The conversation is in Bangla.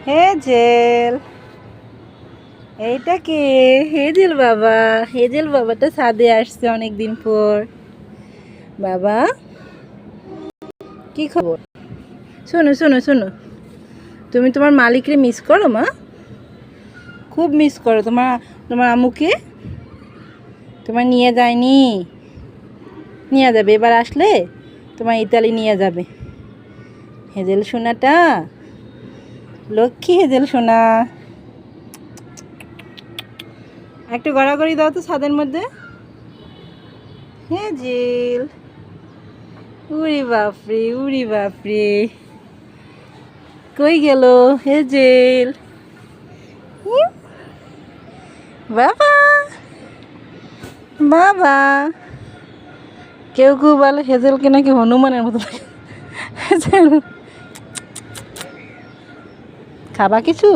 হেজেল, এইটা কে? হেজেল বাবা, হেজেল বাবাটা ছাদে আসছে অনেকদিন পর। বাবা কি খবর? শোনো শোনো শোনো, তুমি তোমার মালিককে মিস করো মা? খুব মিস করো তোমার তোমার আম্মুকে? তোমার নিয়ে যায়নি? নিয়ে যাবে, এবার আসলে তোমার ইতালি নিয়ে যাবে। হেজেল সোনাটা, লক্ষ্মী হেজেল সোনা। একটু গড়াগড়ি দাও তো ছাদের মধ্যে। হেজেল, উড়ি বাপরে উড়ি বাপরে, কই গেল হেজেল? বাবা বাবা, কেউ কেউ বলে হেজেলকে নাকি হনুমানের মতো লাগে। হেজেল, খাবা কিছু?